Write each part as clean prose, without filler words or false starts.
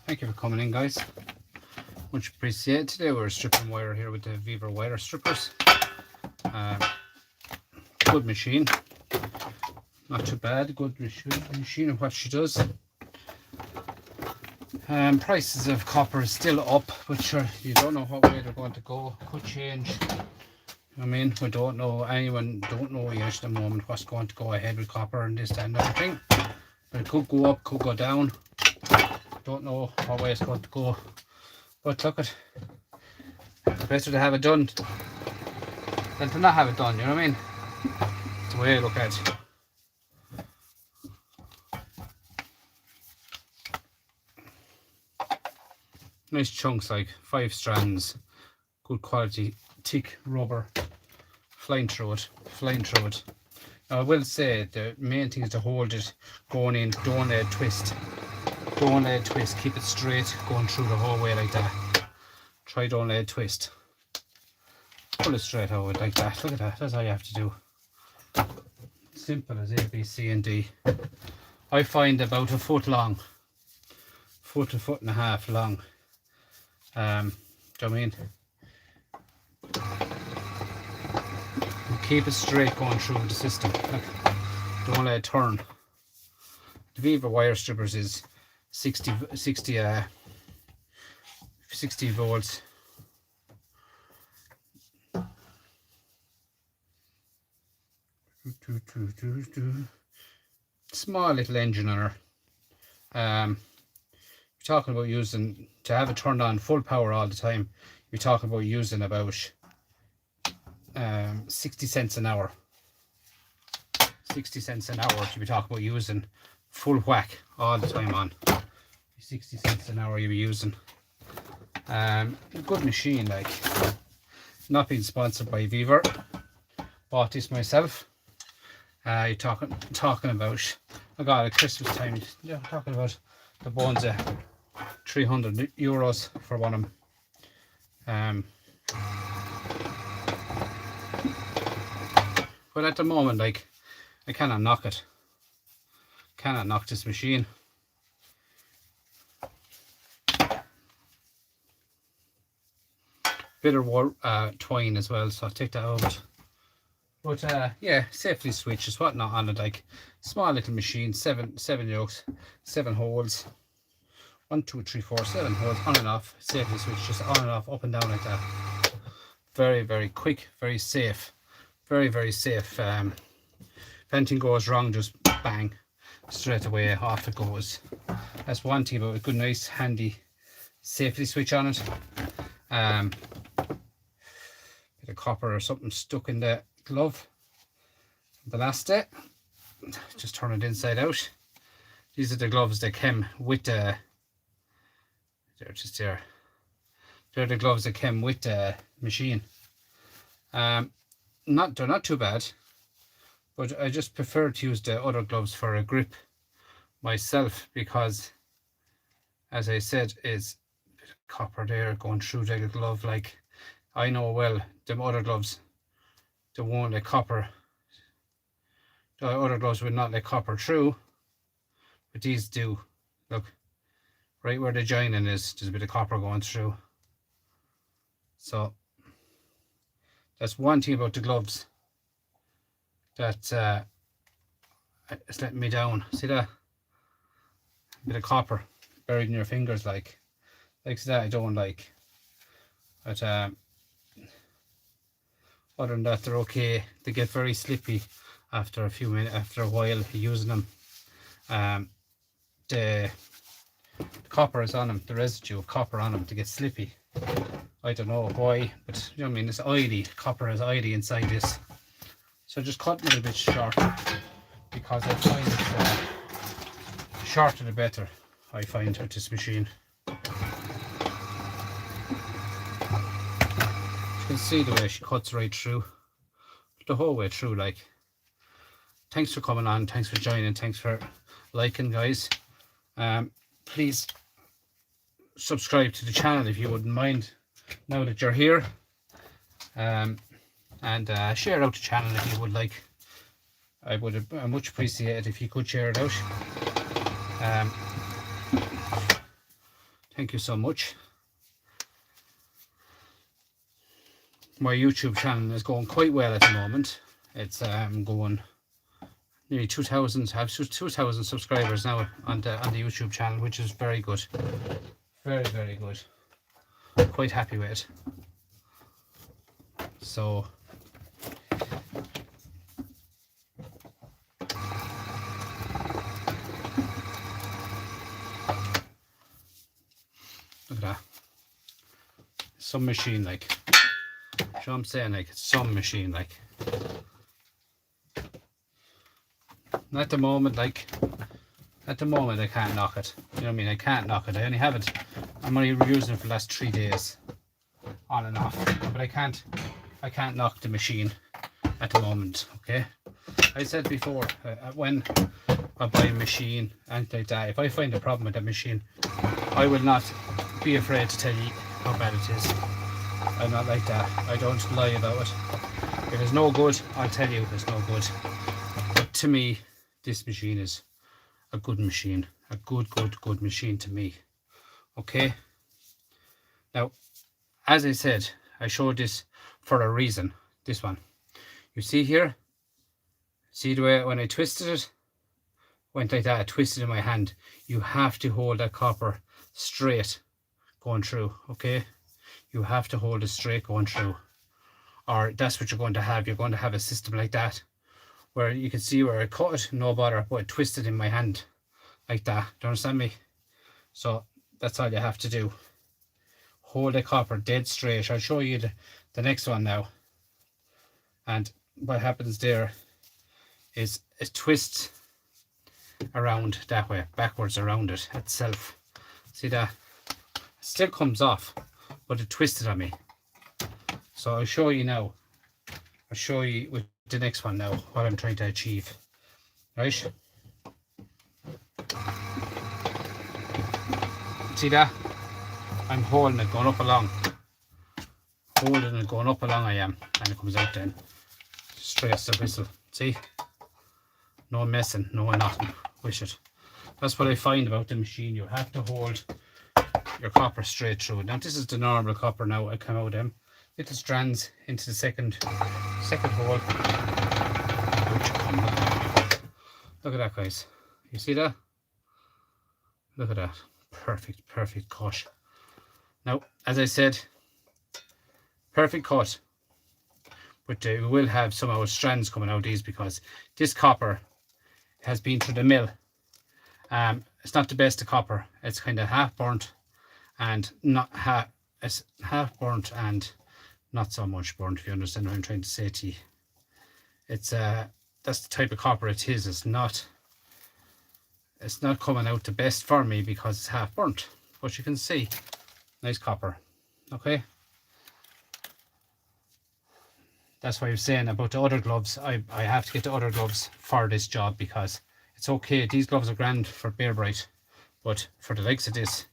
Thank you for coming in, guys. Much appreciated. Today we're stripping wire here with the vevor wire strippers. Good machine. Not too bad. Good machine of what she does. Prices of copper is still up, but sure, you don't know what way they're going to go. Could change. I mean, we don't know. Anyone don't know yet at the moment what's going to go ahead with copper and this, that, and everything. But it could go up, could go down. Don't know what way it's going to go. But look at, it's better to have it done than to not have it done. You know what I mean? It's the way I look at it. Nice chunks, like 5 strands, good quality, thick rubber, flying through it. Now I will say the main thing is to hold it going in, don't let it twist. Don't let it twist, keep it straight going through the whole way like that. Try don't let it twist. Pull it straight out like that. Look at that, that's all you have to do. Simple as A, B, C and D. I find about a foot long, foot to foot and a half long. Do you know what I mean? And keep it straight going through the system. Look, don't let it turn. The vevor wire strippers is 60 volts. Small little engine on her. Talking about using, to have it turned on full power all the time, you're talking about using about 60 cents an hour. 60 cents an hour to be talking about using full whack all the time on. 60 cents an hour you'll be using. Good machine, like. Not being sponsored by vevor. Bought this myself. You're talking about, I got it at Christmas time. You're talking about the bones of €300 for one of them. But at the moment, like, I cannot knock it. Cannot knock this machine. Bit of twine as well, so I'll take that out. But yeah, safety switches, whatnot on it, like small little machine, seven yokes, 7 holes. 1, 2, 3, 4, 7 holes, on and off, safety switch, just on and off, up and down like that. Very, very quick, very safe. Very, very safe. If anything goes wrong, just bang, straight away off it goes. That's one thing about a good, nice, handy safety switch on it. Bit of copper or something stuck in the glove. The last day, just turn it inside out. These are the gloves that came with the. They're just there. They're the gloves that came with the machine. They're not too bad, but I just prefer to use the other gloves for a grip myself because, as I said, is a bit of copper there going through the glove. Like, I know well, them other gloves, they won't let copper. The other gloves will not let copper through, but these do. Look. Right where the joining is, there's a bit of copper going through. So that's one thing about the gloves that it's letting me down. See that? A bit of copper buried in your fingers, like that I don't like. But other than that, they're okay. They get very slippy after a few minutes, after a while using them. The copper is on them, the residue of copper on them to get slippy. I don't know why, but you know what I mean, it's oily. Copper is oily inside this. So just cut a little bit shorter because I find it shorter the better, I find, with this machine. You can see the way she cuts right through, the whole way through, like. Thanks for coming on, thanks for joining, thanks for liking, guys. Please subscribe to the channel if you wouldn't mind, now that you're here, and share out the channel if you would like. I would much appreciate it if you could share it out. Thank you so much. My YouTube channel is going quite well at the moment. It's going nearly 2,000. I have 2,000 subscribers now on the YouTube channel, which is very good. Very, very good. I'm quite happy with it. So look at that. Some machine like. You know what I'm saying? Like, it's some machine like. And at the moment I can't knock it. You know what I mean? I can't knock it. I only have it. I'm only using it for the last 3 days, on and off. But I can't knock the machine at the moment. Okay. I said before, when I buy a machine and like that, if I find a problem with that machine, I will not be afraid to tell you how bad it is. I'm not like that. I don't lie about it. If it's no good, I'll tell you it's no good. But to me, this machine is a good machine. A good machine to me. Okay? Now, as I said, I showed this for a reason. This one. You see here? See the way when I twisted it? Went like that. I twisted in my hand. You have to hold that copper straight going through. Okay? You have to hold it straight going through. Or that's what you're going to have. You're going to have a system like that, where you can see where I cut it, no bother, but I twisted in my hand like that. Do you understand me? So that's all you have to do. Hold the copper dead straight. I'll show you the next one now. And what happens there is it twists around that way, backwards around it itself. See that? It still comes off, but it twisted on me. So I'll show you now. I'll show you with the next one now what I'm trying to achieve. Right? See that? I'm holding it going up along. Holding it going up along I am. And it comes out then. Straight as the whistle. See? No messing, no nothing with it. That's what I find about the machine. You have to hold your copper straight through. Now this is the normal copper now. I come out them little strands into the second hole. Look at that, guys. You see that? Look at that. Perfect cut. Now, as I said, perfect cut. But we will have some of our strands coming out of these because this copper has been through the mill. It's not the best of copper. It's kind of half burnt and not half. It's half burnt and not so much burnt. If you understand what I'm trying to say to you, it's that's the type of copper it is. It's not coming out the best for me because it's half burnt. But you can see, nice copper. Okay. That's why I was saying about the other gloves. I have to get the other gloves for this job because it's okay. These gloves are grand for Bear Bright, but for the likes of this,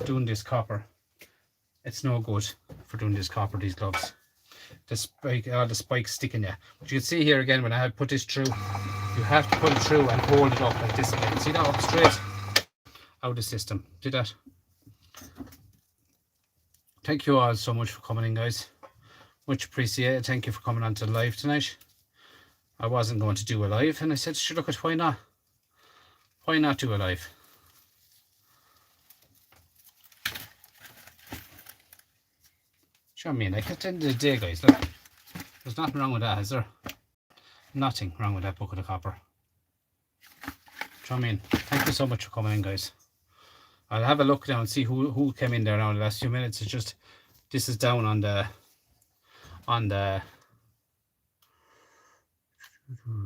doing this copper, it's no good for doing this copper, these gloves. The spike, all the spikes sticking there. But you can see here again when I have put this through, you have to put it through and hold it up like this again. See that up straight out of the system. See that? Thank you all so much for coming in, guys. Much appreciated. Thank you for coming on to the live tonight. I wasn't going to do a live and I said, sure, look at why not? Why not do a live? Sure, I mean, like at the end of the day, guys, look, there's nothing wrong with that, is there? Nothing wrong with that bucket of copper. Sure, I mean, thank you so much for coming in, guys. I'll have a look now and see who came in there now in the last few minutes. It's just, this is down on the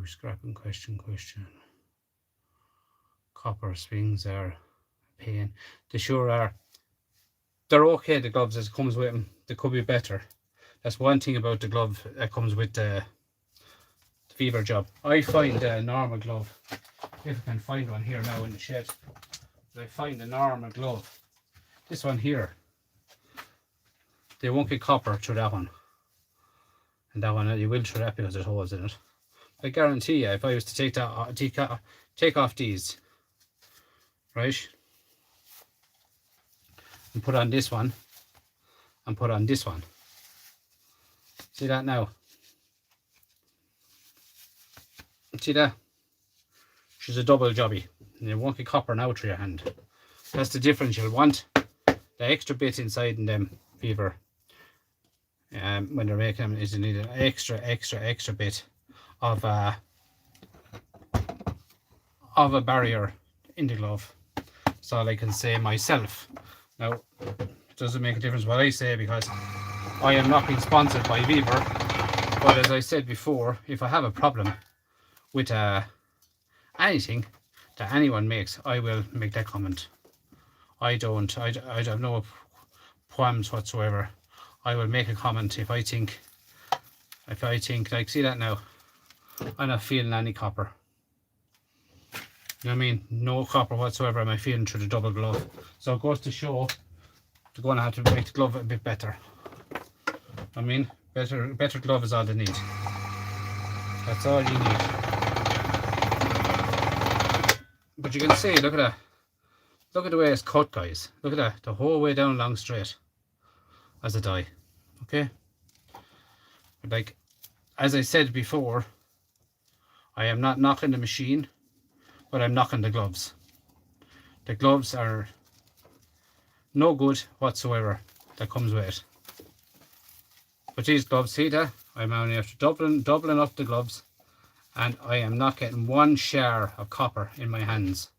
scrapping question. Copper springs are a pain. They sure are. They're okay, the gloves as it comes with them. They could be better. That's one thing about the glove that comes with the vevor job. I find a normal glove, if I can find one here now in the shed, I find a normal glove, this one here, they won't get copper through that one. And that one, you will through that because there's holes in it. I guarantee you, if I was to take off these, right? And put on this one and put on this one. See that now? See that? She's a double jobby. And you won't get copper now through your hand. That's the difference. You'll want the extra bit inside in them vevor. When they're making them, is you need an extra bit of a barrier in the glove. That's all I can say myself. Now, it doesn't make a difference what I say because I am not being sponsored by vevor. But as I said before, if I have a problem with anything that anyone makes, I will make that comment. I have no qualms whatsoever. I will make a comment if I think, like, see that now? I'm not feeling any copper. You know what I mean? No copper whatsoever am I feeling through the double glove. So it goes to show they're going to have to make the glove a bit better. I mean, better glove is all they need. That's all you need. But you can see, look at that. Look at the way it's cut, guys. Look at that, the whole way down long straight as a die. Okay? But like, as I said before, I am not knocking the machine, but I'm knocking the gloves. The gloves are no good whatsoever that comes with it. But these gloves, see that? I'm only after doubling up the gloves, and I am not getting one share of copper in my hands.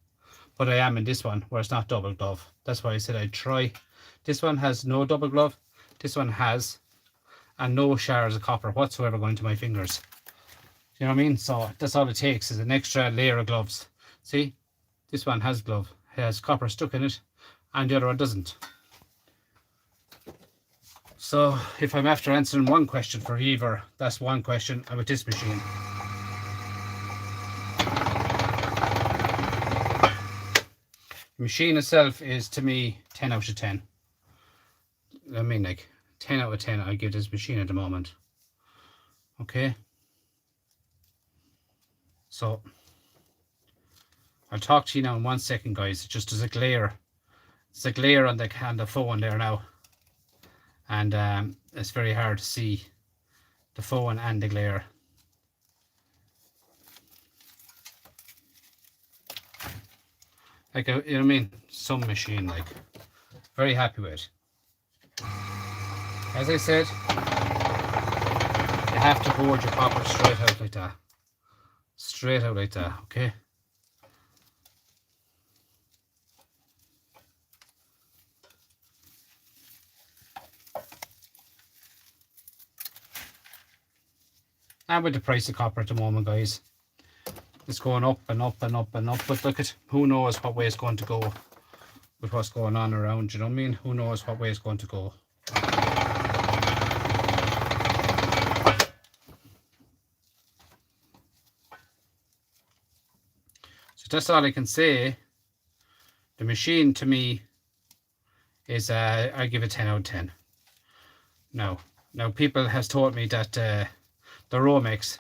But I am in this one where it's not double glove. That's why I said I'd try. This one has no double glove. This one has, and no shards of copper whatsoever going to my fingers. You know what I mean? So that's all it takes is an extra layer of gloves. See, this one has glove, it has copper stuck in it, and the other one doesn't. So if I'm after answering one question for vevor, that's one question with this machine. The machine itself is, to me, 10 out of 10. I mean, like 10 out of 10 I give this machine at the moment. Okay, so I'll talk to you now in 1 second, guys. Just as a glare, it's a glare on the phone there now, and it's very hard to see the phone and the glare. Like, you know what I mean? Some machine, like, very happy with it. As I said, you have to hold your copper straight out like that. Straight out like that, okay? And with the price of copper at the moment, guys, it's going up and up and up and up. But look at, who knows what way it's going to go with what's going on around, you know what I mean? Who knows what way it's going to go. So that's all I can say. The machine, to me, is I give it 10 out of 10. Now people has told me that the ROMEX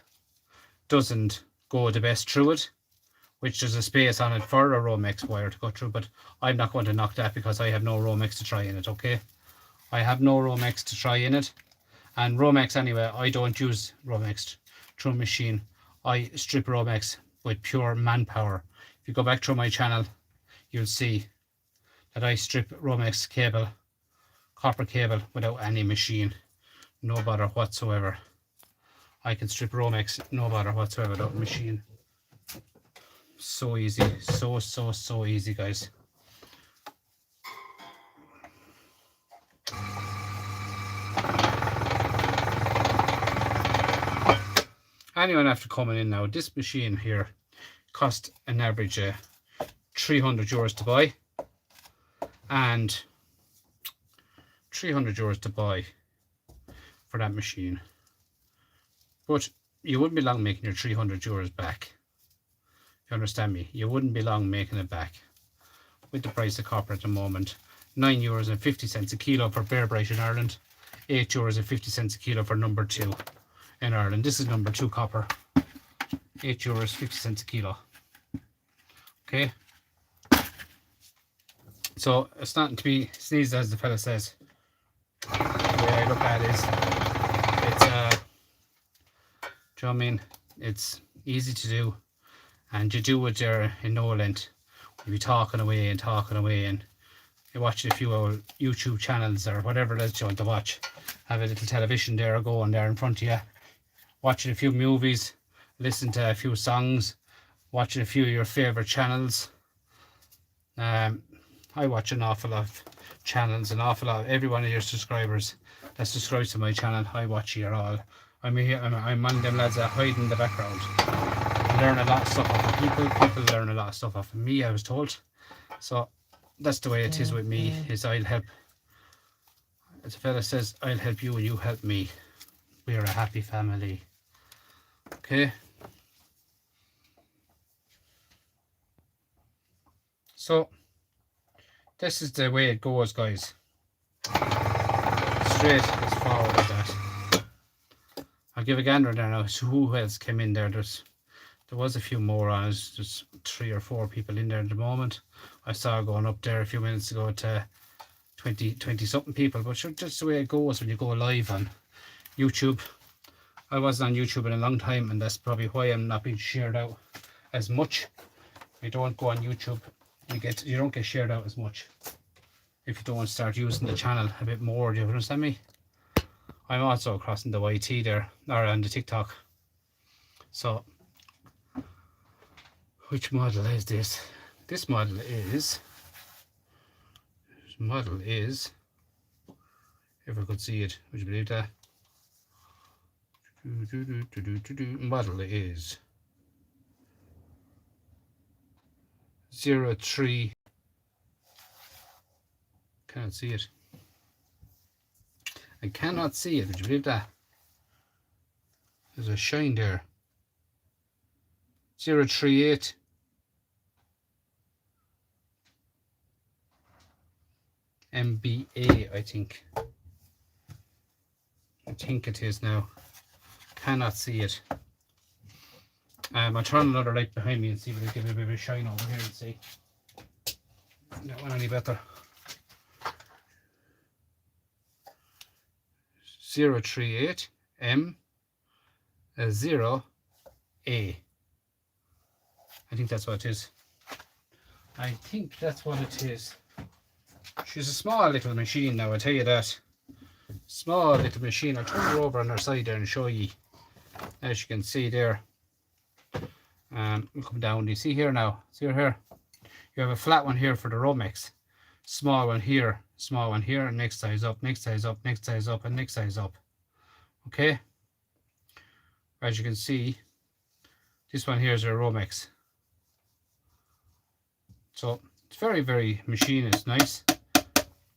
doesn't go the best through it, which there's a space on it for a ROMEX wire to go through, but I'm not going to knock that because I have no ROMEX to try in it, okay? I have no ROMEX to try in it, and ROMEX anyway, I don't use ROMEX through a machine. I strip ROMEX with pure manpower. If you go back through my channel, you'll see that I strip ROMEX cable, copper cable, without any machine, no bother whatsoever. I can strip ROMEX no bother whatsoever without a machine. So easy, so easy, guys. Anyone after coming in now, this machine here cost an average €300 to buy, and €300 to buy for that machine. But you wouldn't be long making your €300 back. You understand me? You wouldn't be long making it back with the price of copper at the moment. €9.50 a kilo for bare bright in Ireland, €8.50 a kilo for number 2 in Ireland. This is number 2 copper, €8.50 a kilo. Okay, So it's not to be sneezed, as the fella says. The way I look at it is, it's do you know what I mean? It's easy to do, and you do it there in no length. You'll be talking away and you're watching a few old YouTube channels or whatever else you want to watch. Have a little television there going there in front of you, watching a few movies, listen to a few songs, watching a few of your favorite channels. I watch an awful lot of channels, every one of your subscribers that subscribes to my channel, I watch here all. I'm one of them lads that hide in the background. I learn a lot of stuff off of people learn a lot of stuff off of me, I was told. So that's the way it is with me, is I'll help, as a fella says, I'll help you and you help me. We're a happy family. Okay. So this is the way it goes, guys. Straight as forward as that. I'll give a gander there now. So who else came in there? There was a few more on it. There's 3 or 4 people in there at the moment. I saw going up there a few minutes ago to 20 something people, but sure, just the way it goes when you go live on YouTube. I wasn't on YouTube in a long time, and that's probably why I'm not being shared out as much. You don't go on YouTube, you don't get shared out as much if you don't start using the channel a bit more. Do you understand me? I'm also crossing the YT there, or on the TikTok. So which model is this? This model is, if I could see it, would you believe that? Model is 03. Can't see it. I cannot see it, would you believe that? There's a shine there. 038 MBA, I think it is now. Cannot see it. I'll turn another light behind me and see if it'll give it a bit of a shine over here and see. That one any better. 038 M 0 A. I think that's what it is. I think that's what it is. She's a small little machine now, I tell you that. Small little machine. I'll turn her over on her side there and show you. As you can see there. We'll come down. Do you see here now? See here? You have a flat one here for the ROMEX. Small one here, and next size up, next size up, next size up, and next size up. Okay? As you can see, this one here is a ROMEX. So it's very, very machine. It's nice,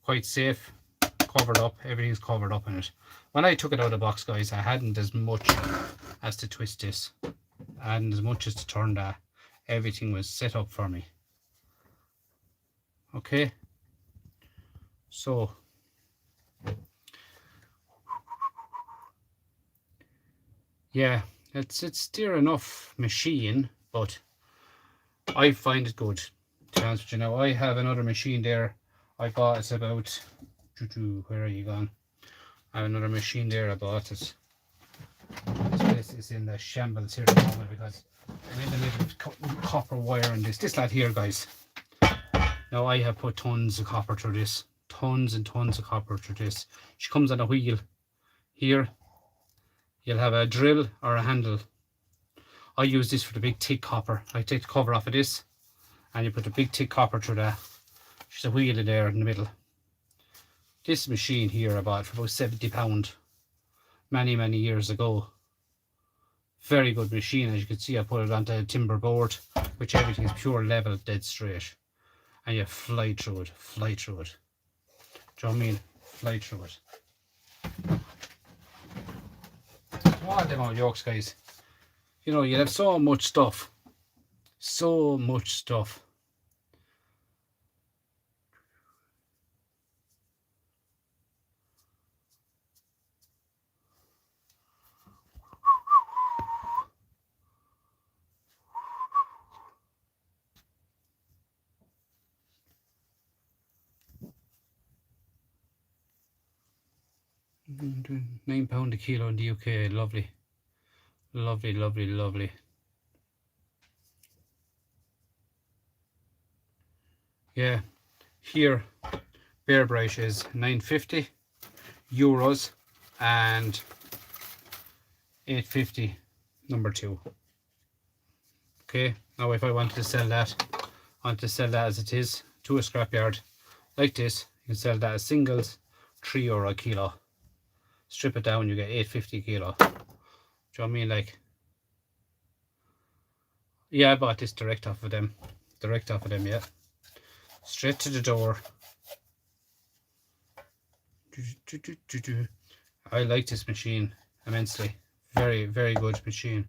quite safe, covered up. Everything's covered up in it. When I took it out of the box, guys, I hadn't as much as to twist this. I hadn't as much as to turn that. Everything was set up for me. Okay. So yeah, it's dear enough machine, but I find it good, to be honest with you. Now I have another machine there I bought. It's about, where are you gone? I have another machine there I bought. It this place is in the shambles here at the moment because I'm in the middle of cutting copper wire in this lad here, guys. Now I have put tons of copper through this, tons and tons of copper through this. She comes on a wheel here. You'll have a drill or a handle. I use this for the big thick copper. I take the cover off of this and you put the big thick copper through that. There's a wheel in there in the middle. This machine here I bought for about £70 many years ago. Very good machine. As you can see, I put it onto a timber board, which everything is pure level, dead straight. And you fly through it. Do you know what I mean? Fly through it. All them old yokes, guys. You know, you have so much stuff. So much stuff. £9 a kilo in the UK. Lovely, lovely, lovely, lovely. Yeah, here Bear Brush is €9.50 and £8.50 number 2. Okay, now if I wanted to sell that, as it is to a scrapyard like this, you can sell that as singles, €3 a kilo. Strip it down, you get £8.50 a kilo. Do you know what I mean? Like, yeah, I bought this direct off of them. Yeah. Straight to the door. I like this machine immensely. Very, very good machine.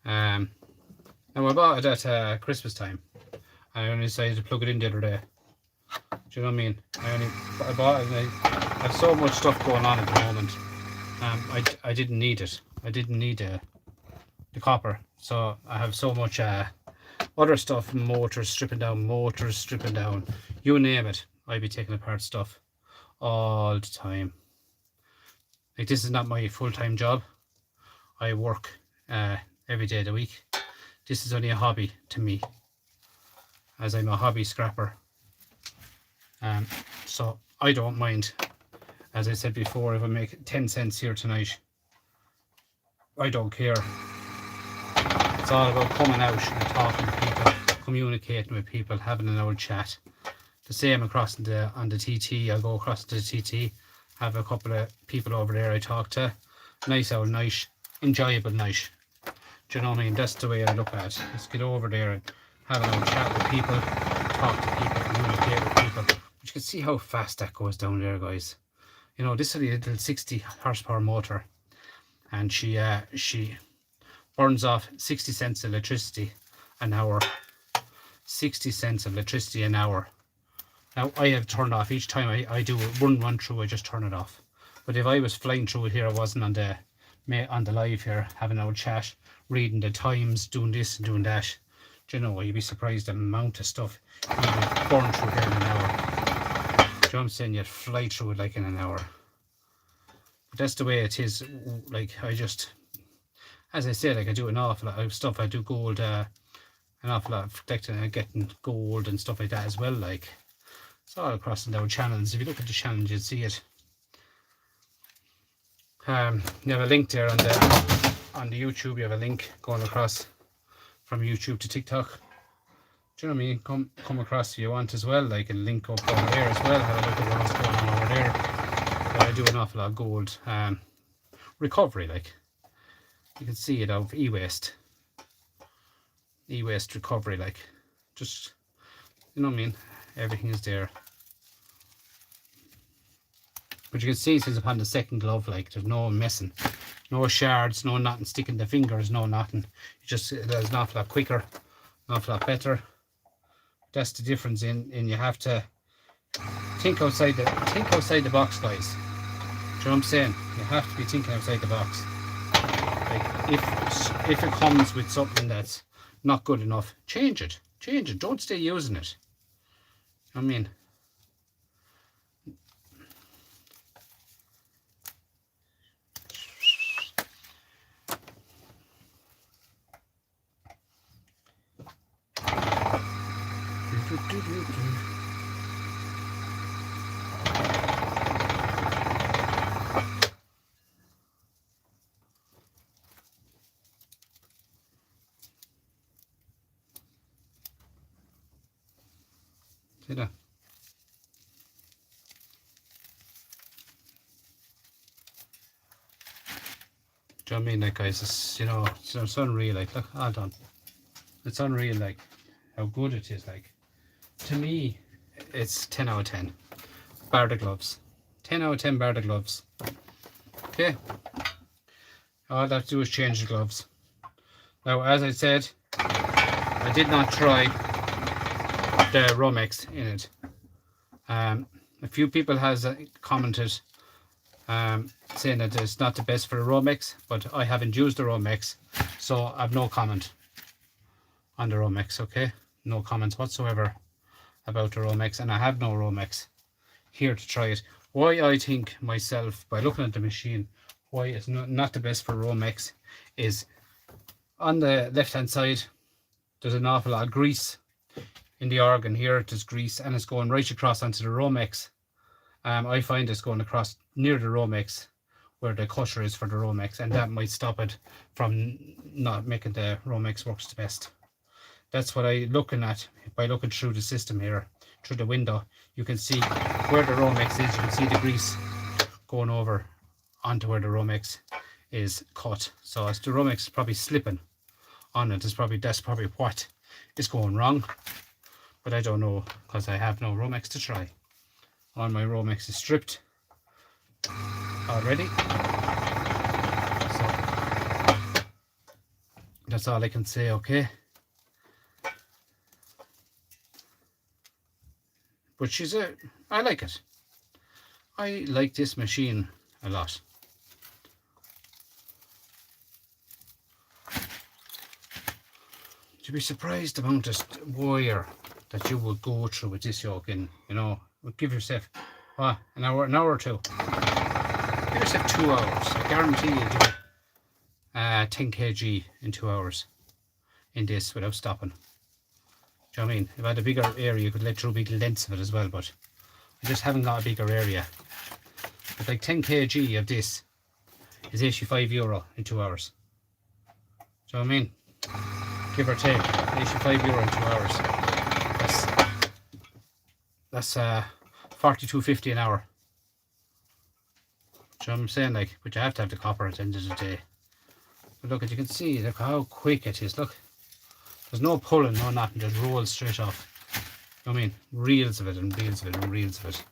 Now I bought it at Christmas time. I only decided to plug it in the other day. Do you know what I mean? I bought it and I have so much stuff going on at the moment. I didn't need it. I didn't need the copper. So I have so much other stuff, motors stripping down, you name it. I'd be taking apart stuff all the time. Like, this is not my full-time job. I work every day of the week. This is only a hobby to me, as I'm a hobby scrapper. So I don't mind. As I said before, if I make 10 cents here tonight, I don't care. It's all about coming out and talking to people, communicating with people, having an old chat. The same across on the TT. I'll go across to the TT, have a couple of people over there I talk to. Nice old night, enjoyable night. Do you know what I mean? That's the way I look at it. Let's get over there and have an old chat with people, talk to people, communicate with people. But you can see how fast that goes down there, guys. You know, this is a little 60 horsepower motor, and she burns off 60 cents of electricity an hour. 60 cents of electricity an hour. Now, I have turned off each time I do one run through, I just turn it off. But if I was flying through it here, I wasn't on the live here, having an old chat, reading the times, doing this and doing that. Do you know, you'd be surprised the amount of stuff you would burn through here in an hour. Do you know what I'm saying? You'd fly through it like in an hour. But that's the way it is. Like, I just, as I said, like, I do an awful lot of stuff. I do gold, an awful lot of collecting and getting gold and stuff like that as well. Like, it's all across and down channels. If you look at the channels, you'll see it. You have a link there on the YouTube. You have a link going across from YouTube to TikTok. Do you know what I mean? Come across if you want as well. Like, a link up over there as well. Have a look at what's going on over there. But I do an awful lot of gold recovery. Like, you can see it out of e-waste recovery. Like, just, you know what I mean? Everything is there. But you can see since upon the second glove, like, there's no messing, no shards, no nothing sticking the fingers, no nothing. It just does an awful lot quicker, an awful lot better. That's the difference in you have to think outside the box, guys. Do you know what I'm saying? You have to be thinking outside the box. Like, if it comes with something that's not good enough, change it. Don't stay using it. I mean, see that? Do you know what I mean? Like, guys, it's, you know, it's unreal. Like, look, all done. It's unreal, like, how good it is. Like, to me, it's 10 out of 10. Bar the gloves. 10 out of 10 bar the gloves. Okay. All I have to do is change the gloves. Now, as I said, I did not try the ROMEX in it. A few people has commented saying that it's not the best for the ROMEX, but I haven't used the ROMEX, so I've no comment on the ROMEX. Okay, no comments whatsoever about the ROMEX, and I have no ROMEX here to try it. why I think myself, by looking at the machine, why it's not the best for ROMEX is on the left hand side there's an awful lot of grease in the organ. Here there's grease and it's going right across onto the ROMEX. I find it's going across near the ROMEX where the crusher is for the ROMEX, and that might stop it from not making the ROMEX works the best. That's what I'm looking at by looking through the system here, through the window. You can see where the ROMEX is. You can see the grease going over onto where the ROMEX is cut. So as the ROMEX is probably slipping on it, that's probably what is going wrong. But I don't know because I have no ROMEX to try. All my ROMEX is stripped already. So that's all I can say, okay? But I like it. I like this machine a lot. You'd be surprised the amount of wire that you would go through with this yoke in, you know. Give yourself, what, an hour or two. Give yourself 2 hours. I guarantee you do 10 kg in 2 hours in this without stopping. Do you know what I mean? If I had a bigger area, you could let through big lengths of it as well, but I just haven't got a bigger area. But like 10 kg of this is €85 in 2 hours. Do you know what I mean? Give or take, €85 in 2 hours. That's $42.50 an hour. Do you know what I'm saying? Like, but you have to have the copper at the end of the day. But look, as you can see, look how quick it is. Look, there's no pulling, no nothing, just rolls straight off. You know what I mean? Reels of it and reels of it and reels of it.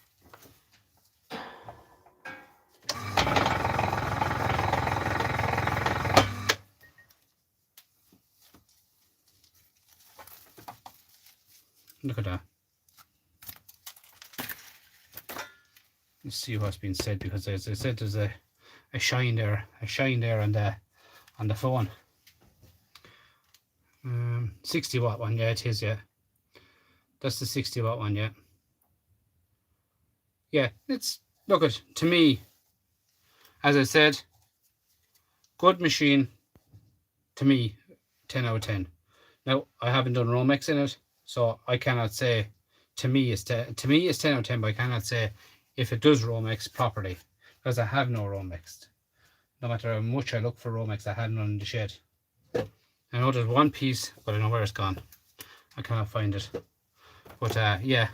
Look at that. Let's see what's been said, because as I said, there's a shine there on the phone. 60 watt one, yeah, it is, yeah. That's the 60 watt one, yeah. Yeah, it's, look at, to me, as I said, good machine, to me, 10 out of 10. Now, I haven't done ROMEX in it, so I cannot say, to me it's 10 out of 10, but I cannot say if it does ROMEX properly, because I have no ROMEX. No matter how much I look for ROMEX, I had none in the shed. I know there's one piece, but I know where it's gone. I cannot find it. But yeah,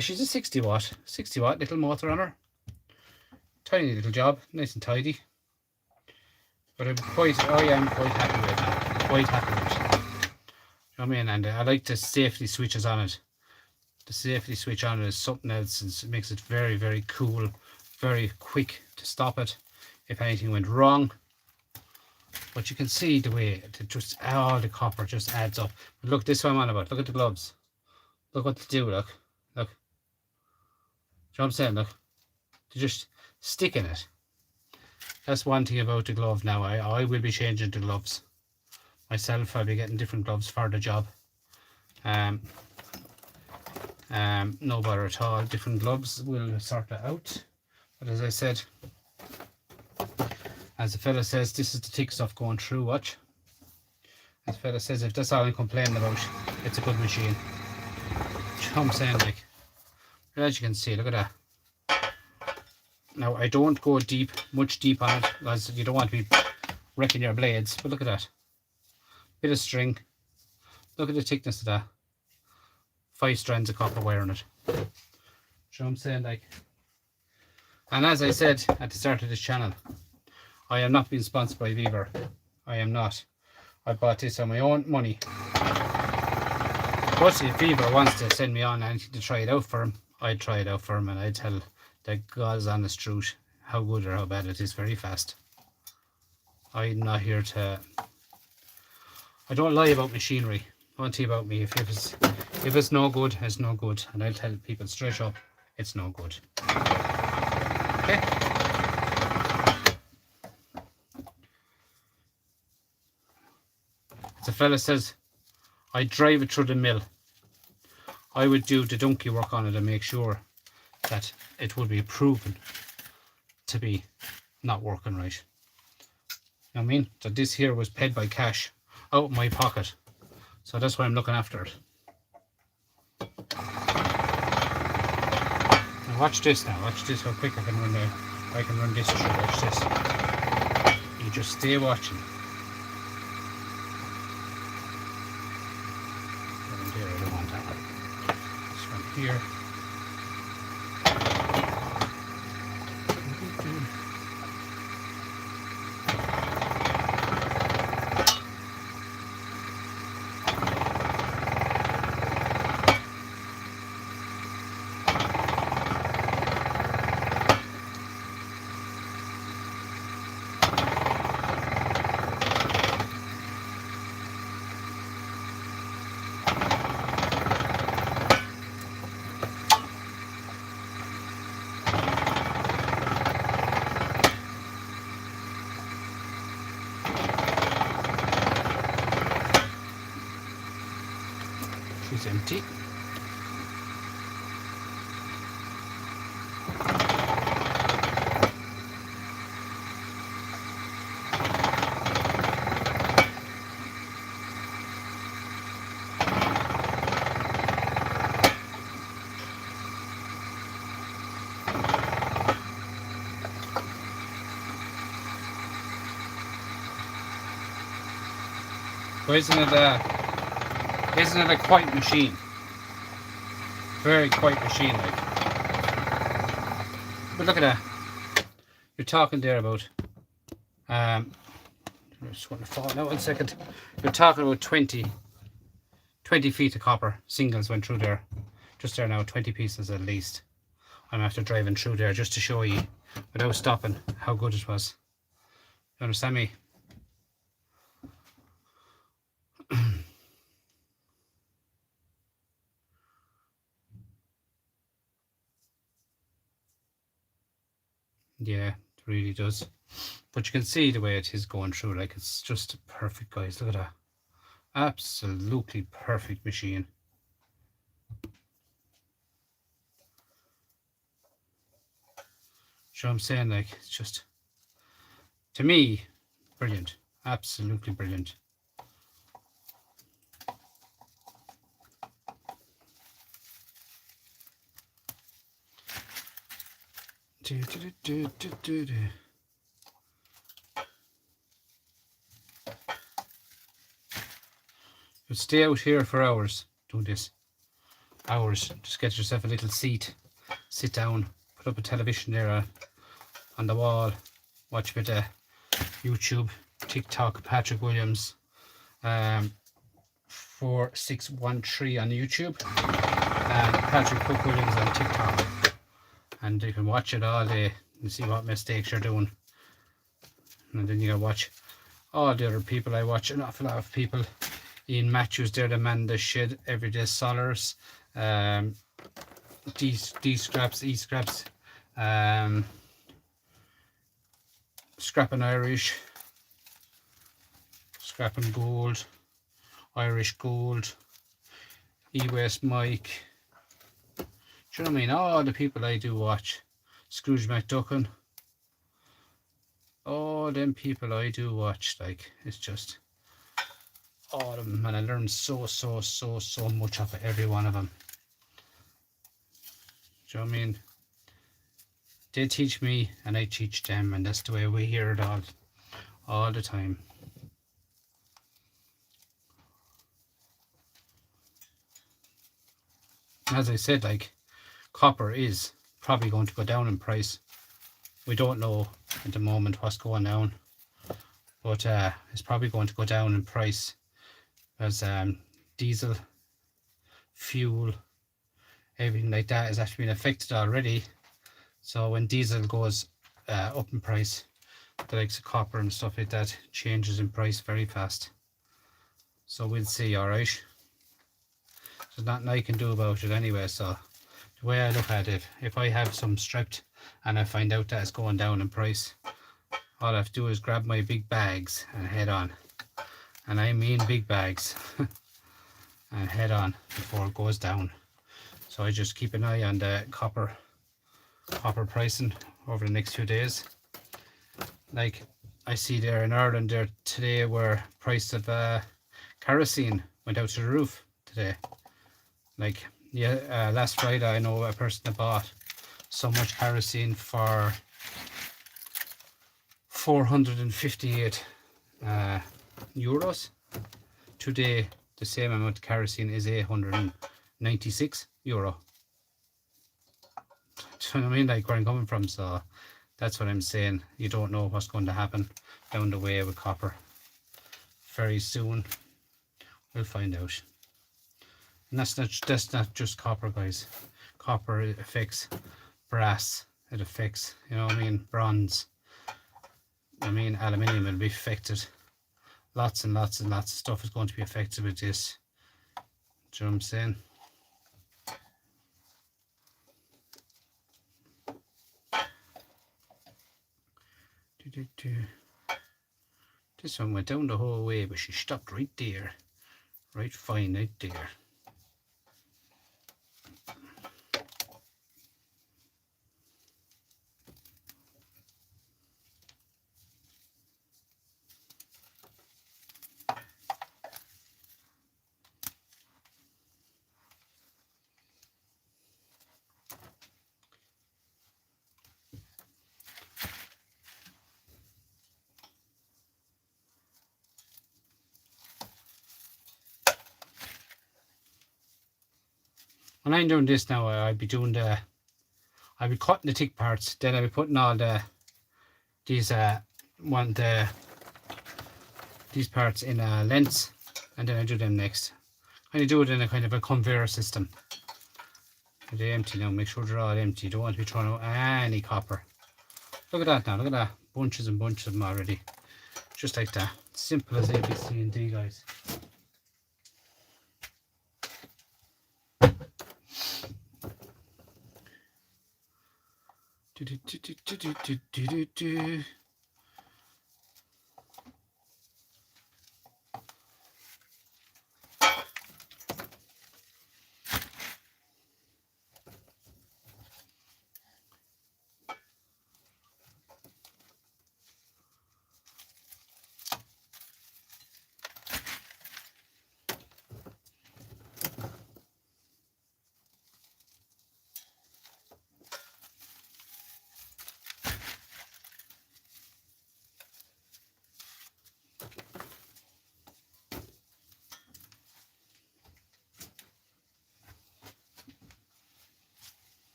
she's a 60 watt little motor on her. Tiny little job, nice and tidy. But I'm quite happy with it. Quite happy with it. You know what I mean? And I like the safety switches on it. The safety switch on it is something else. It makes it very, very cool, very quick to stop it if anything went wrong. But you can see the way it just, all the copper just adds up. But look, this is what I'm on about. Look at the gloves. Look what they do, look. Do you know what I'm saying? Look. They just stick in it. That's one thing about the glove now. I will be changing the gloves. Myself, I'll be getting different gloves for the job. No bother at all. Different gloves will sort that out. But as I said, as the fella says, this is the thick stuff going through, watch. As the fella says, if that's all I'm complaining about, it's a good machine. You know what I'm saying, like. But as you can see, look at that. Now, I don't go much deep on it, because you don't want to be wrecking your blades. But look at that. Bit of string. Look at the thickness of that. 5 strands of copper wire on it. You know what I'm saying, like. And as I said at the start of this channel, I am not being sponsored by vevor. I am not. I bought this on my own money. But if vevor wants to send me on anything to try it out for him, I'd try it out for him, and I'd tell the God's honest truth how good or how bad it is very fast. I'm not here to... I don't lie about machinery. One thing about me, if it's no good, it's no good. And I'll tell people straight up, it's no good. Okay? As a fella says, I drive it through the mill. I would do the donkey work on it and make sure that it would be proven to be not working right. You know what I mean? So this here was paid by cash out of my pocket. So that's why I'm looking after it. Now watch this now. Watch this how quick I can run this through. Watch this. You just stay watching. Around here, I don't want that one. This one here. She's empty. But isn't it a quiet machine? Very quiet machine, like. But look at that. You're talking there about I just want to fall now 1 second. You're talking about 20 feet of copper singles went through there. Just there now, 20 pieces at least. I'm after driving through there just to show you without stopping how good it was. You understand me? Yeah, it really does. But you can see the way it is going through, like it's just perfect, guys. Look at that. Absolutely perfect machine. So I'm saying, like, it's just, to me, brilliant. Absolutely brilliant. You'll stay out here for hours doing this. Hours. Just get yourself a little seat, sit down, put up a television there on the wall, watch a bit of YouTube, TikTok, Patrick Williams, 4613 on YouTube, and Patrick Cook Williams on TikTok. And you can watch it all day and see what mistakes you're doing. And then you can watch all the other people. I watch an awful lot of people. Ian Matthews, they're the man that shed everyday solars, D-scraps, E-scraps, Scrapping Irish, Scrapping Gold, Irish Gold, E-West Mike. Do you know what I mean? All the people I do watch. Scrooge McDuckin. All them people I do watch, like, it's just all of them, and I learn so much of every one of them. Do you know what I mean? They teach me and I teach them, and that's the way we hear it all the time. As I said, like, copper is probably going to go down in price. We don't know at the moment what's going down, but it's probably going to go down in price as diesel, fuel, everything like that is actually been affected already. So when diesel goes up in price, the likes of copper and stuff like that changes in price very fast. So we'll see, alright. There's nothing I can do about it anyway. So the way I look at it, if I have some stripped and I find out that it's going down in price, all I have to do is grab my big bags and head on. And I mean big bags. And head on before it goes down. So I just keep an eye on the copper copper pricing over the next few days. Like I see there in Ireland there today where price of kerosene went out to the roof today. Like yeah, last Friday I know a person that bought so much kerosene for 458 euros. Today the same amount of kerosene is 896 euro. Do you know what I mean? Like where I'm coming from. So that's what I'm saying. You don't know what's going to happen down the way with copper. Very soon we'll find out. And that's not just copper, guys. Copper, it affects brass, it affects, you know what I mean, bronze. I mean aluminium will be affected. Lots and lots and lots of stuff is going to be affected with this. Do you know what I'm saying? This one went down the whole way, but she stopped right there. Right fine right there. When I'm doing this now, I'll be cutting the thick parts. Then I'll be putting all these parts in lengths, and then I do them next. And I do it in a kind of a conveyor system. They're empty now. Make sure they're all empty. You don't want to be throwing out any copper. Look at that now. Look at that. Bunches and bunches of them already. Just like that. Simple as ABC and D, guys.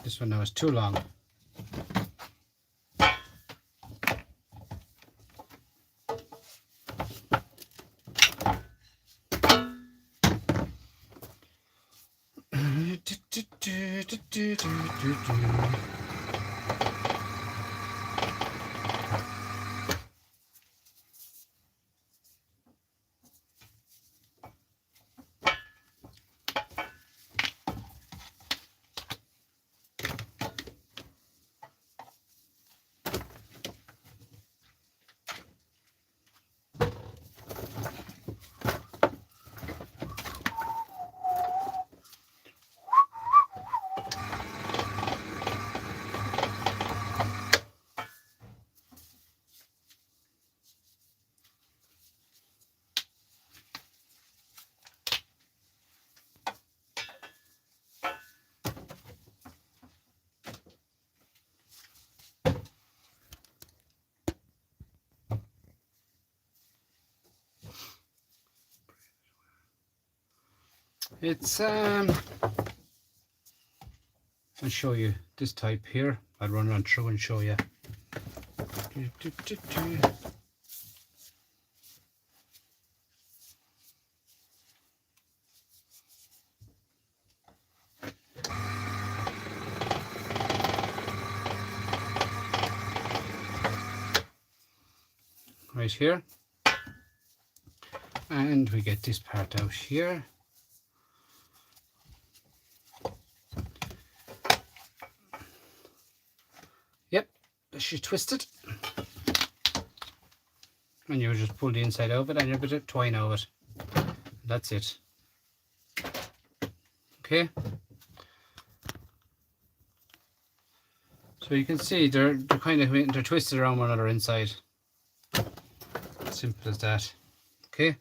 This one now is too long. It's I'll show you this type here. I'll run around through and show you. Right here, and we get this part out here. She twisted, and you just pull the inside out of it and you bit of twine out of it. That's it. Okay. So you can see they're kind of they're twisted around one another inside. Simple as that. Okay.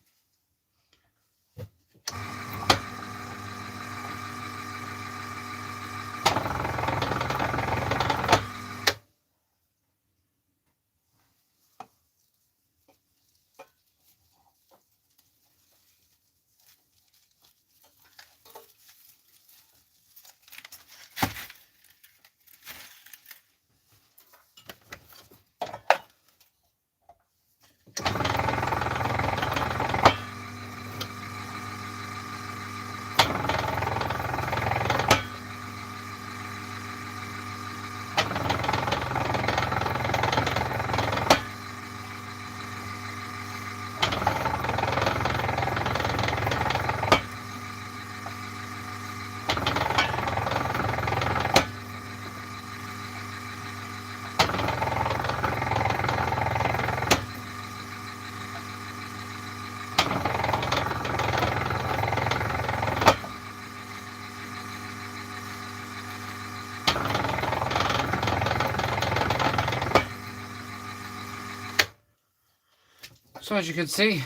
So as you can see,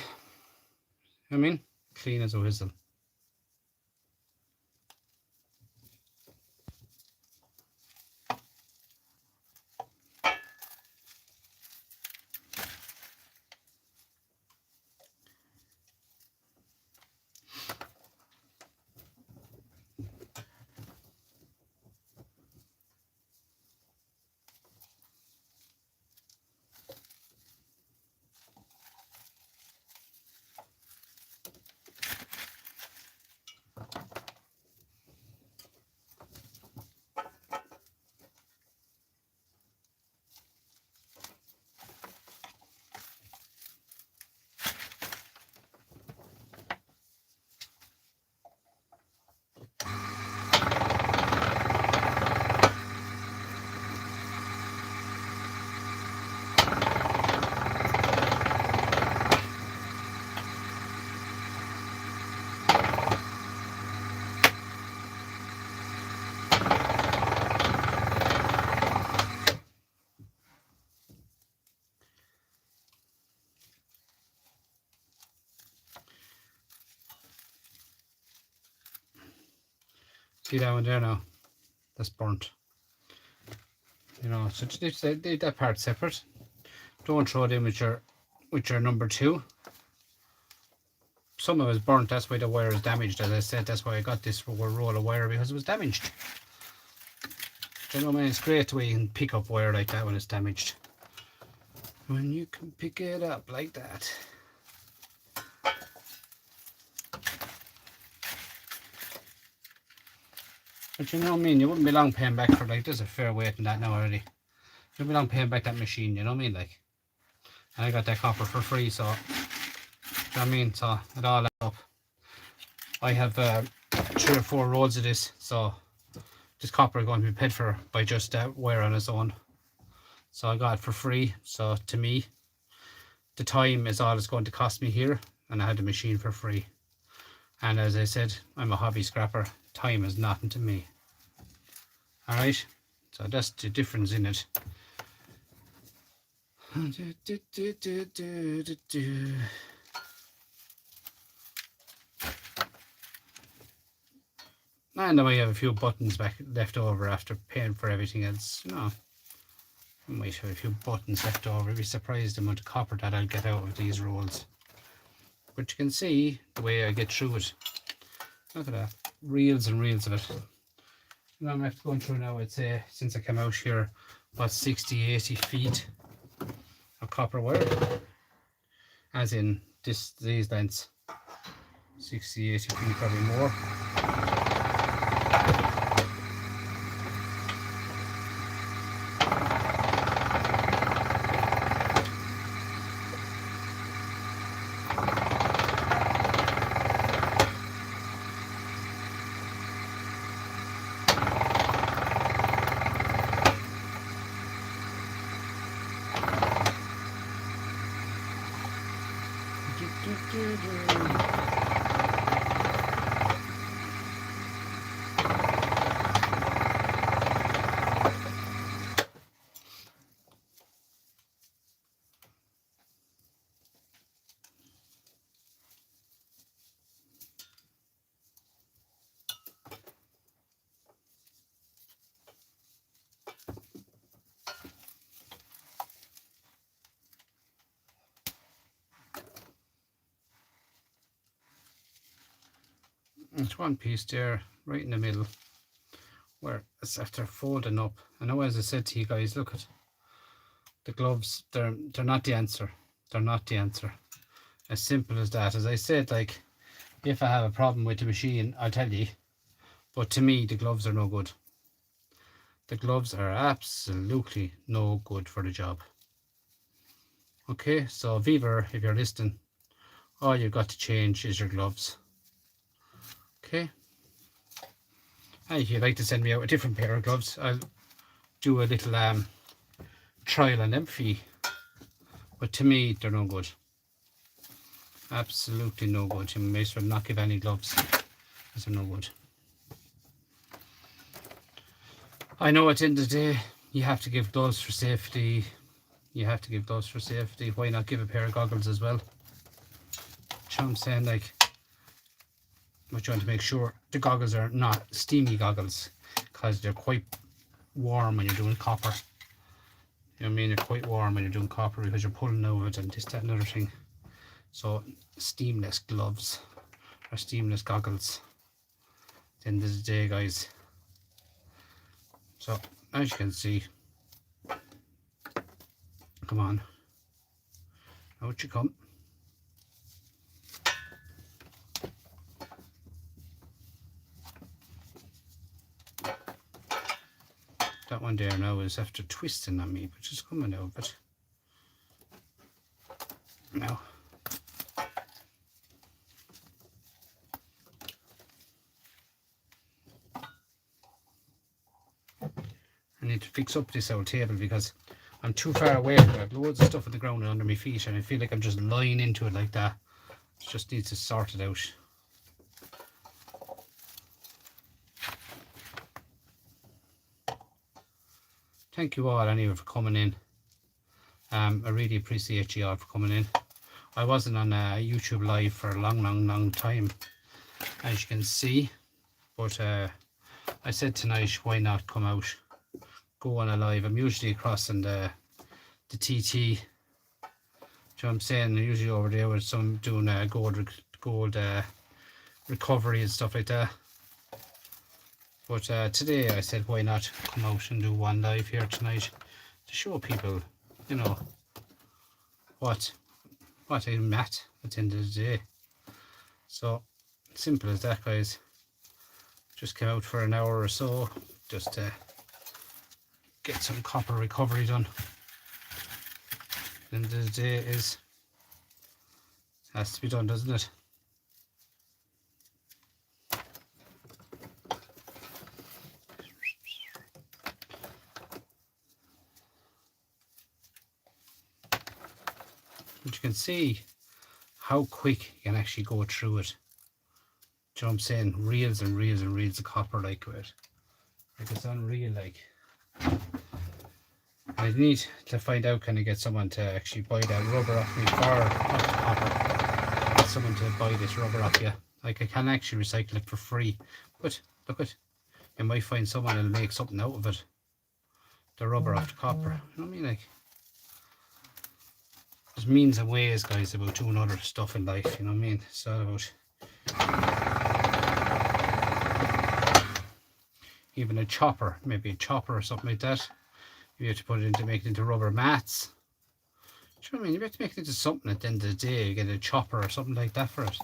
clean as a whistle. See that one there now? That's burnt. So just leave that part separate. Don't throw it in with your number 2. Some of it is burnt, that's why the wire is damaged. As I said, that's why I got this roll of wire, because it was damaged. It's great the way you can pick up wire like that when it's damaged. When you can pick it up like that. But you wouldn't be long paying back for, like, there's a fair weight in that now already. You wouldn't be long paying back that machine, like. And I got that copper for free, so, so it all adds up. I have 3 or 4 rolls of this, so this copper is going to be paid for by just that wire on its own. So I got it for free, so to me, the time is all it's going to cost me here, and I had the machine for free. And as I said, I'm a hobby scrapper. Time is nothing to me. Alright, so that's the difference in it. And I might have a few buttons left over after paying for everything else. I might have a few buttons left over. I'd be surprised the amount of copper that I'll get out of these rolls. But you can see the way I get through it. Look at that. Reels and reels of it. I'm after going through now, I'd say, since I came out here, about 60-80 feet of copper wire. As in these lengths. 60-80 feet, probably more. There's one piece there right in the middle where it's after folding up. I know, as I said to you guys, look at the gloves, they're not the answer. They're not the answer. As simple as that. As I said, like, if I have a problem with the machine, I'll tell you. But to me, the gloves are no good. The gloves are absolutely no good for the job. Okay, so vevor, if you're listening, all you've got to change is your gloves. Okay. And if you'd like to send me out a different pair of gloves, I'll do a little trial on them for you. But to me, they're no good. Absolutely no good. You may as well not give any gloves, because they're no good. I know at the end of the day, you have to give gloves for safety. You have to give gloves for safety. Why not give a pair of goggles as well? You know what I'm saying? Like, but you want to make sure the goggles are not steamy goggles, because they're quite warm when you're doing copper. You know what I mean? They're quite warm when you're doing copper, because you're pulling out of it and this, that, and other thing. So steamless gloves or steamless goggles at the end of the day, guys. So as you can see, come on, out you come. That one there now is after twisting on me, but just coming out of it now. I need to fix up this old table because I'm too far away from it. I have loads of stuff on the ground under my feet and I feel like I'm just lying into it like that. It just needs to sort it out. Thank you all anyway for coming in. I really appreciate you all for coming in. I wasn't on YouTube live for a long time, as you can see, but I said tonight, why not come out, go on a live. I'm usually crossing the TT. Do you know what I'm saying? I'm usually over there with some doing gold recovery and stuff like that. But today I said, why not come out and do one live here tonight to show people, you know, what I'm at the end of the day. So simple as that, guys. Just came out for an hour or so just to get some copper recovery done. The end of the day has to be done, doesn't it? But you can see how quick you can actually go through it. Do you know what I'm saying? Reels and reels and reels of copper like it. Like, it's unreal, like. I need to find out, can I get someone to actually buy that rubber off me off the copper. Get someone to buy this rubber off you. Like, I can actually recycle it for free. But look at, you might find someone who'll make something out of it. The rubber off the copper. You know what I mean? Like, there's means and ways, guys, about doing other stuff in life. You know what I mean? It's all about even a chopper, maybe a chopper or something like that. You have to put it into, make it into rubber mats. Do you know what I mean? You have to make it into something at the end of the day. You get a chopper or something like that for it.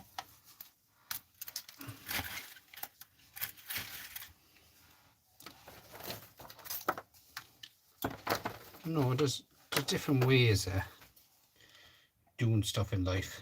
No, there's different ways of doing stuff in life.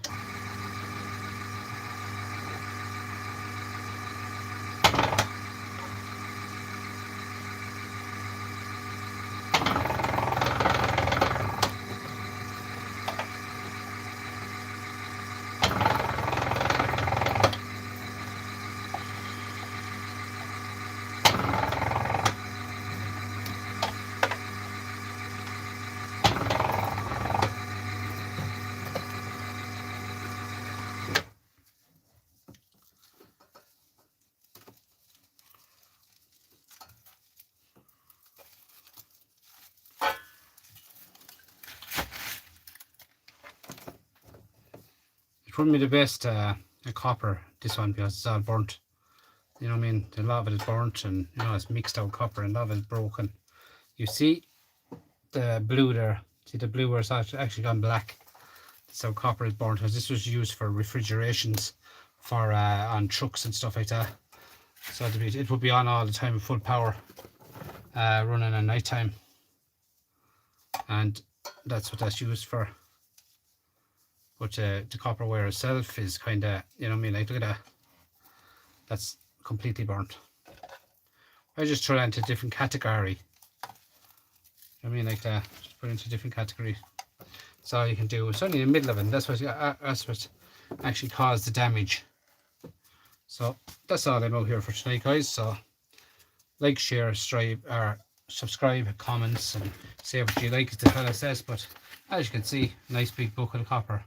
probably me the best copper, this one, because it's all burnt. You know what I mean? A lot of it is burnt, and you know, it's mixed out copper, and a lot of it is broken. You see the blue there? See the blue where it's actually gone black? That's how copper is burnt, because this was used for refrigerations for on trucks and stuff like that. So it would be on all the time, full power, running at night time, and that's what that's used for. But the copper wire itself is kind of, you know what I mean, like look at that, that's completely burnt. I just throw it into a different category. You know what I mean, like that, just put it into a different category. That's all you can do. It's only in the middle of it, and that's what actually caused the damage. So that's all I'm out here for tonight, guys. So like, share, subscribe, comments, and say what you like, as the fella says. But as you can see, nice big bucket of copper,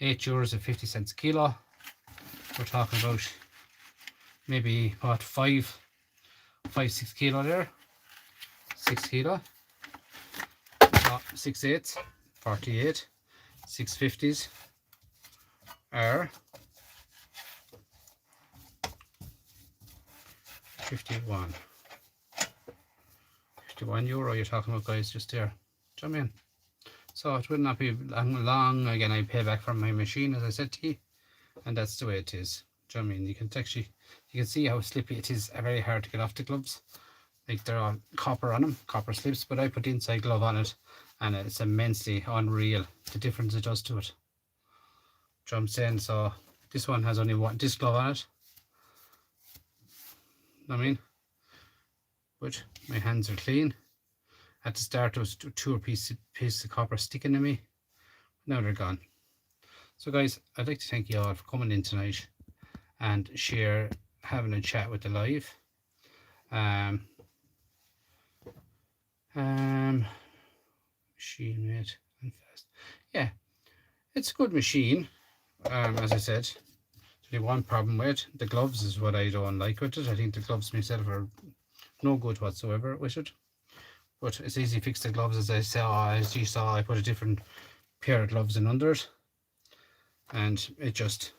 €8.50 a kilo. We're talking about maybe what, 5-6 kilo there. 6 kilo. 6 8, 48, 650s are 51 euro you're talking about, guys, just there. Do you know what I mean? So it would not be long again. I pay back from my machine, as I said to you, and that's the way it is. Do you know what I mean? You can see how slippy it is. Very hard to get off the gloves. Like, they're all copper on them, copper slips, but I put the inside glove on it, and it's immensely unreal the difference it does to it. Do you know what I'm saying? So this one has only this glove on it. I mean, but my hands are clean. At the start there was two pieces of copper sticking to me. Now they're gone. So guys, I'd like to thank you all for coming in tonight and having a chat with the live. Machine made and fast. Yeah, it's a good machine. As I said, the one problem with the gloves is what I don't like with it. I think the gloves myself are no good whatsoever with it. But it's easy to fix the gloves, as you saw. I put a different pair of gloves in under it, and it just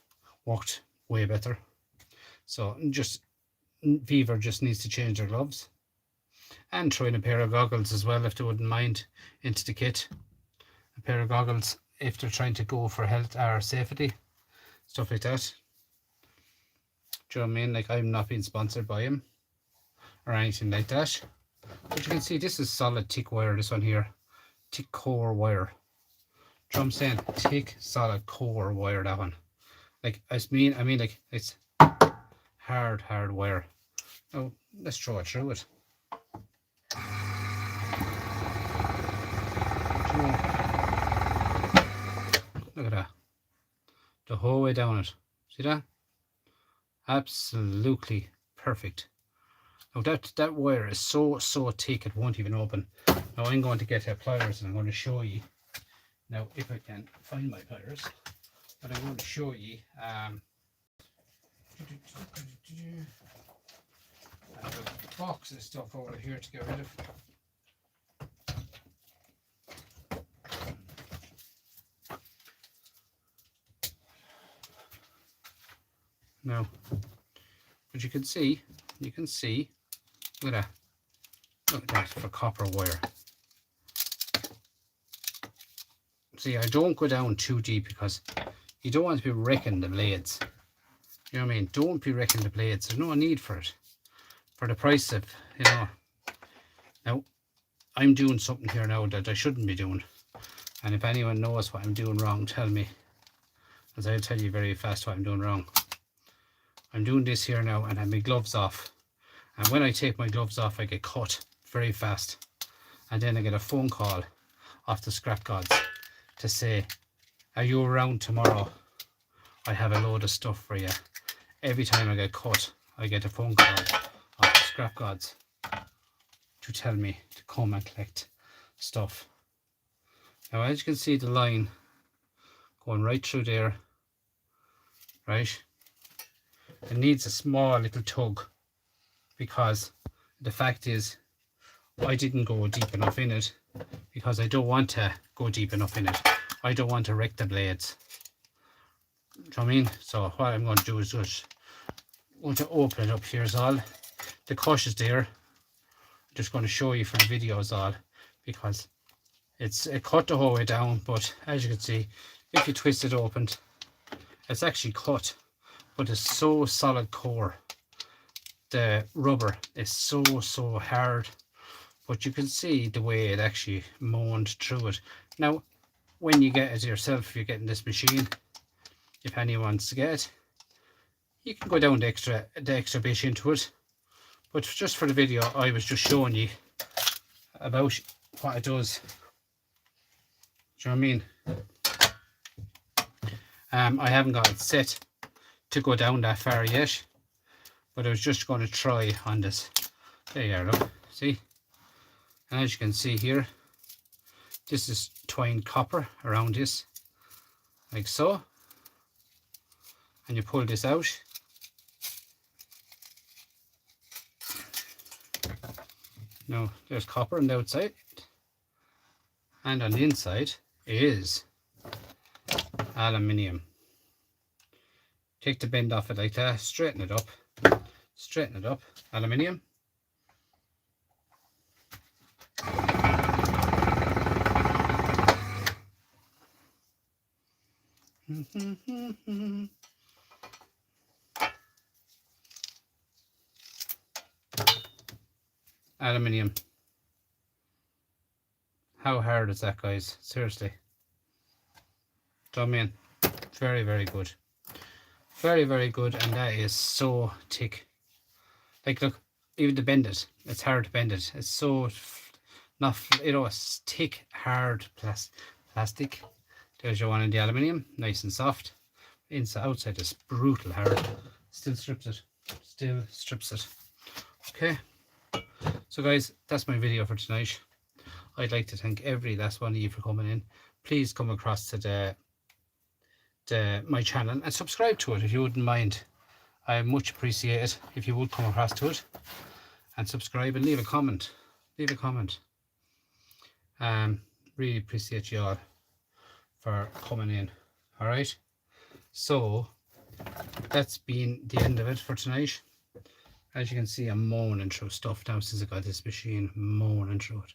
worked way better. So vevor just needs to change their gloves, and throw in a pair of goggles as well, if they wouldn't mind, into the kit. A pair of goggles if they're trying to go for health or safety, stuff like that. Do you know what I mean? Like, I'm not being sponsored by him or anything like that. But you can see this is solid thick wire, this one here. Thick core wire. Do you know what I'm saying? Thick, solid core wire, that one. Like, I mean like, it's hard wire. Now, let's throw it through it. Look at that. The whole way down it. See that? Absolutely perfect. Now that wire is so thick it won't even open. Now I'm going to get pliers, and I'm going to show you. Now, if I can find my pliers, but I'm going to show you. I have a box of stuff over here to get rid of. Now, but you can see, look at that. Look at that for copper wire. See, I don't go down too deep because you don't want to be wrecking the blades. You know what I mean? Don't be wrecking the blades. There's no need for it. For the price of, you know. Now, I'm doing something here now that I shouldn't be doing. And if anyone knows what I'm doing wrong, tell me. As I'll tell you very fast what I'm doing wrong. I'm doing this here now, and I have my gloves off. And when I take my gloves off, I get cut very fast. And then I get a phone call off the scrap gods to say, are you around tomorrow? I have a load of stuff for you. Every time I get cut, I get a phone call off the scrap gods to tell me to come and collect stuff. Now, as you can see, the line going right through there, right? It needs a small little tug, because the fact is I didn't go deep enough in it, because I don't want to go deep enough in it. I don't want to wreck the blades, you know what I mean? So what I'm going to do is just going to open it up here is all. The cush is there. I'm just going to show you for the video is all, because it cut the whole way down, but as you can see, if you twist it open, it's actually cut, but it's so solid core. The rubber is so hard, but you can see the way it actually moaned through it. Now when you get it yourself, if you're getting this machine, if anyone wants to get it, you can go down the extra bit into it, but just for the video I was just showing you about what it does. Do you know what I mean? I haven't got it set to go down that far yet, but I was just going to try on this. There you are, look, see? And as you can see here, this is twined copper around this, like so. And you pull this out. Now there's copper on the outside, and on the inside is aluminium. Take the bend off it like that, straighten it up, aluminium. Aluminium. How hard is that, guys? Seriously. Come in. Very good. Very good, and that is so thick. Like, look, even to bend it, it's hard to bend it. It's so not, you know, it's thick, hard plastic. There's your one in the aluminium, nice and soft. Inside, outside is brutal hard. Still strips it. Okay. So guys, that's my video for tonight. I'd like to thank every last one of you for coming in. Please come across to my channel and subscribe to it if you wouldn't mind. I much appreciate it if you would come across to it and subscribe and leave a comment. Really appreciate you all for coming in. All right, so that's been the end of it for tonight. As you can see, I'm moaning through stuff now since I got this machine, moaning through it.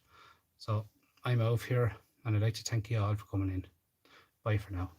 So I'm out here, and I'd like to thank you all for coming in. Bye for now.